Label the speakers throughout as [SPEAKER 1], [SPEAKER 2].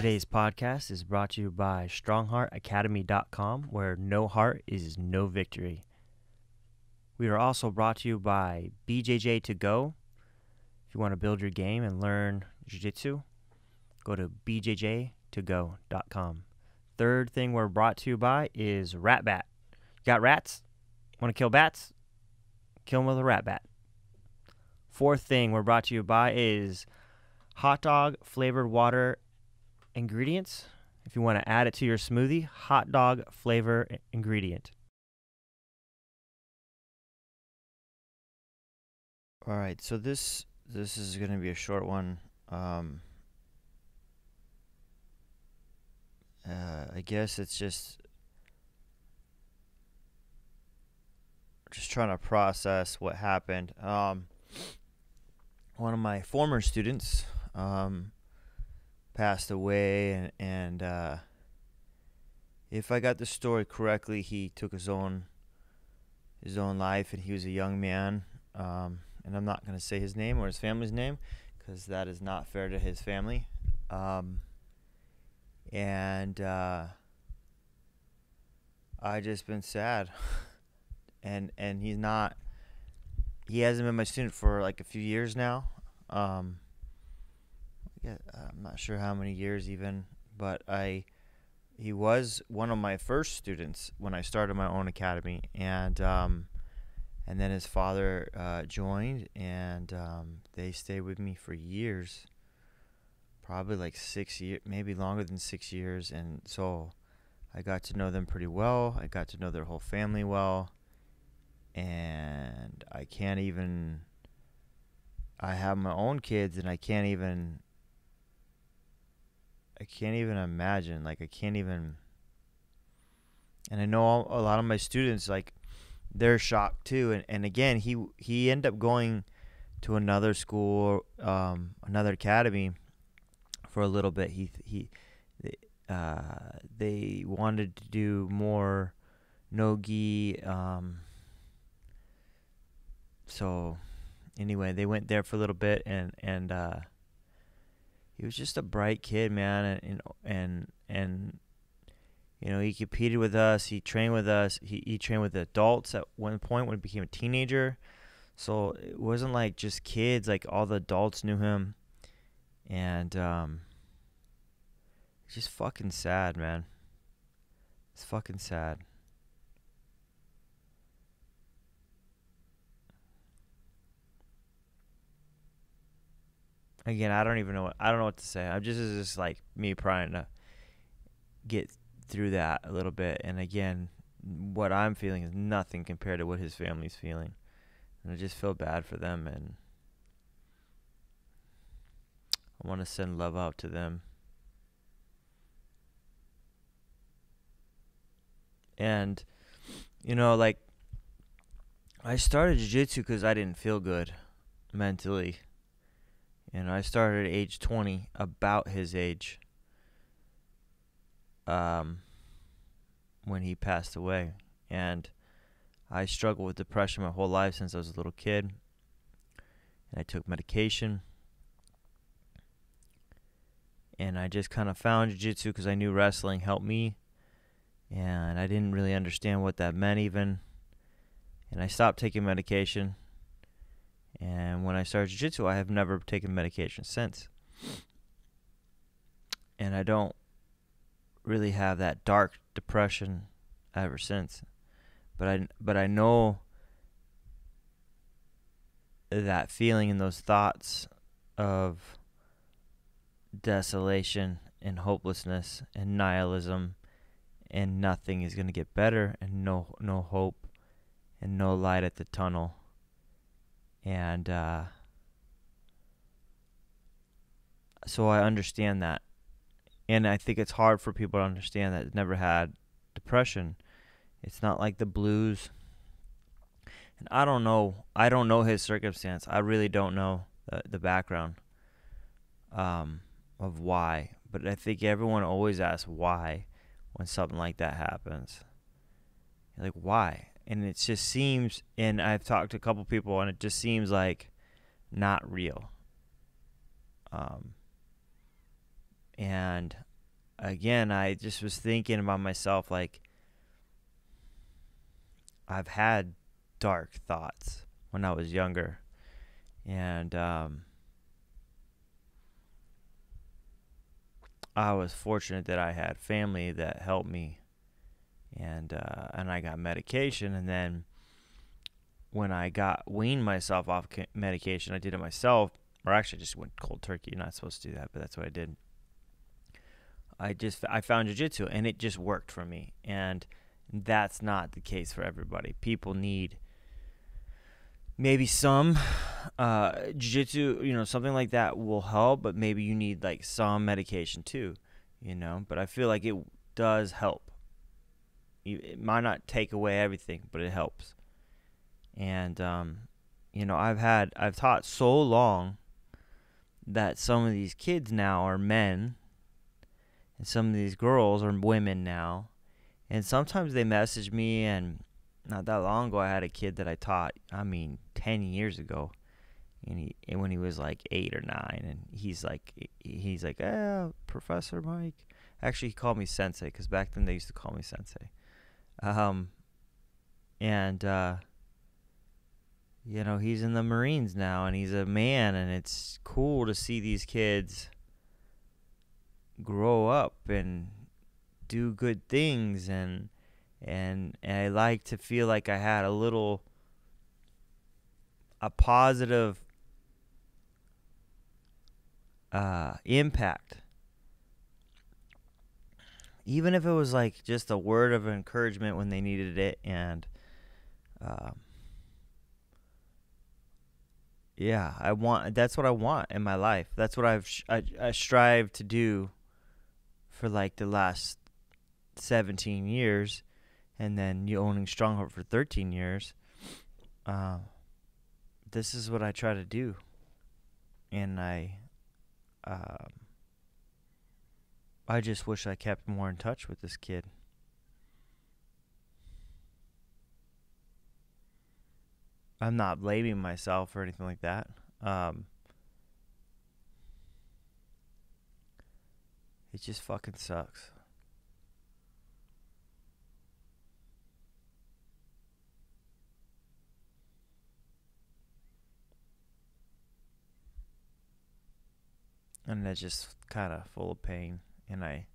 [SPEAKER 1] Today's podcast is brought to you by StrongHeartAcademy.com, where no heart is no victory. We are also brought to you by BJJ To Go. If you want to build your game and learn jiu-jitsu, go to bjjtogo.com. Third thing we're brought to you by is Rat Bat. You got rats? Want to kill bats? Kill them with a rat bat. Fourth thing we're brought to you by is hot dog flavored water ingredients. If you want to add it to your smoothie, hot dog flavor ingredient. All right, so this is going to be a short one. I guess it's just trying to process what happened. One of my former students passed away, and if I got the story correctly, he took his own life, and he was a young man. And I'm not going to say his name or his family's name because that is not fair to his family. And I just been sad. and he hasn't been my student for like a few years now. I'm not sure how many years even, but he was one of my first students when I started my own academy, and then his father joined, and they stayed with me for years, probably like 6 years, maybe longer than 6 years. And so I got to know them pretty well. I got to know their whole family well, and I have my own kids, and I can't even imagine, and I know a lot of my students, like, they're shocked too. And again, he ended up going to another school, another academy for a little bit. They wanted to do more no-gi. So anyway, they went there for a little bit, and he was just a bright kid, man, and you know, he competed with us. He trained with us. He trained with adults at one point when he became a teenager. So it wasn't like just kids. Like, all the adults knew him. And it's just fucking sad, man. It's fucking sad. Again, I don't know what to say. It's just like me trying to get through that a little bit. And again, what I'm feeling is nothing compared to what his family's feeling, and I just feel bad for them, and I want to send love out to them. And you know, like, I started jiu-jitsu because I didn't feel good mentally, and I started at age 20, about his age, when he passed away. And I struggled with depression my whole life since I was a little kid, and I took medication, and I just kind of found jiu-jitsu because I knew wrestling helped me, and I didn't really understand what that meant even, and I stopped taking medication. And when I started jiu-jitsu, I have never taken medication since, and I don't really have that dark depression ever since. But I know that feeling and those thoughts of desolation and hopelessness and nihilism, and nothing is going to get better, and no hope and no light at the tunnel. And so I understand that. And I think it's hard for people to understand that never had depression. It's not like the blues. And I don't know his circumstance. I really don't know the background of why. But I think everyone always asks why when something like that happens. Like, why? And it just seems, and I've talked to a couple people, and it just seems like not real. And again, I just was thinking about myself, like, I've had dark thoughts when I was younger. And I was fortunate that I had family that helped me, and I got medication. And then when I weaned myself off medication, I did it myself, or actually just went cold turkey. You're not supposed to do that, but that's what I did. I found jiu-jitsu, and it just worked for me. And that's not the case for everybody. People need maybe some jiu-jitsu, something like that will help, but maybe you need like some medication too, but I feel like it does help. It might not take away everything, but it helps. And I've taught so long that some of these kids now are men, and some of these girls are women now, and sometimes they message me. And not that long ago, I had a kid that I taught, 10 years ago, and when he was like 8 or 9, and he's like, Professor Mike. Actually, he called me Sensei, because back then they used to call me Sensei. He's in the Marines now, and he's a man, and it's cool to see these kids grow up and do good things, and I like to feel like I had a positive impact, even if it was like just a word of encouragement when they needed it. And that's what I want in my life. That's what I strive to do for like the last 17 years, and then owning Stronghold for 13 years. This is what I try to do, and I just wish I kept more in touch with this kid. I'm not blaming myself or anything like that. It just fucking sucks. And that's just kind of full of pain. And I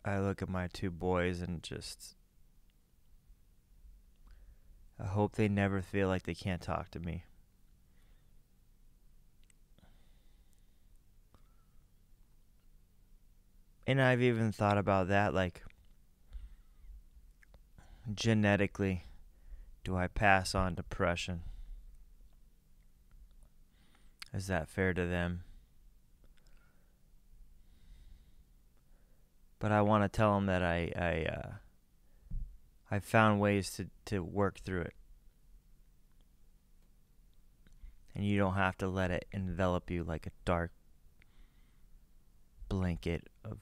[SPEAKER 1] look at my 2 boys and just, I hope they never feel like they can't talk to me. And I've even thought about that, like, genetically, do I pass on depression? Is that fair to them? But I want to tell them that I found ways to work through it. And you don't have to let it envelop you like a dark blanket of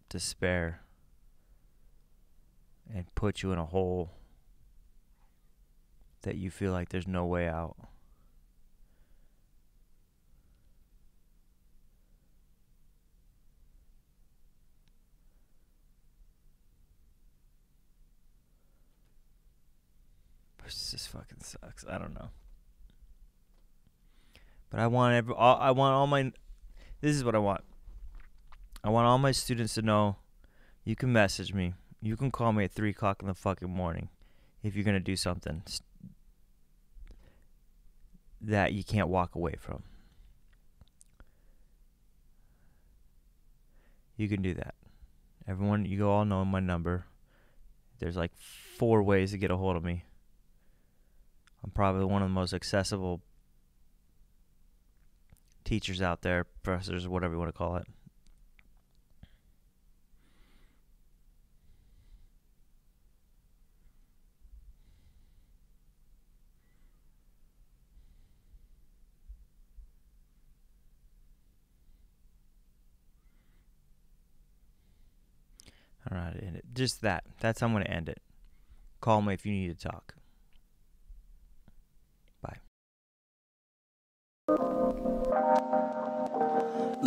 [SPEAKER 1] despair and put you in a hole that you feel like there's no way out. This just fucking sucks. I don't know. But I want all my, this is what I want. I want all my students to know, you can message me. You can call me at 3 o'clock in the fucking morning if you're going to do something that you can't walk away from. You can do that. Everyone, you all know my number. There's like 4 ways to get a hold of me. I'm probably one of the most accessible teachers out there, professors, whatever you want to call it. All right, end it. Just that. That's how I'm going to end it. Call me if you need to talk. Bye.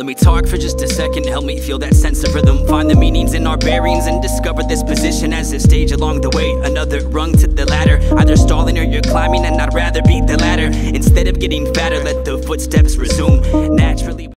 [SPEAKER 2] Let me talk for just a second, help me feel that sense of rhythm. Find the meanings in our bearings and discover this position as a stage along the way. Another rung to the ladder, either stalling or you're climbing, and I'd rather beat the ladder. Instead of getting fatter, let the footsteps resume naturally.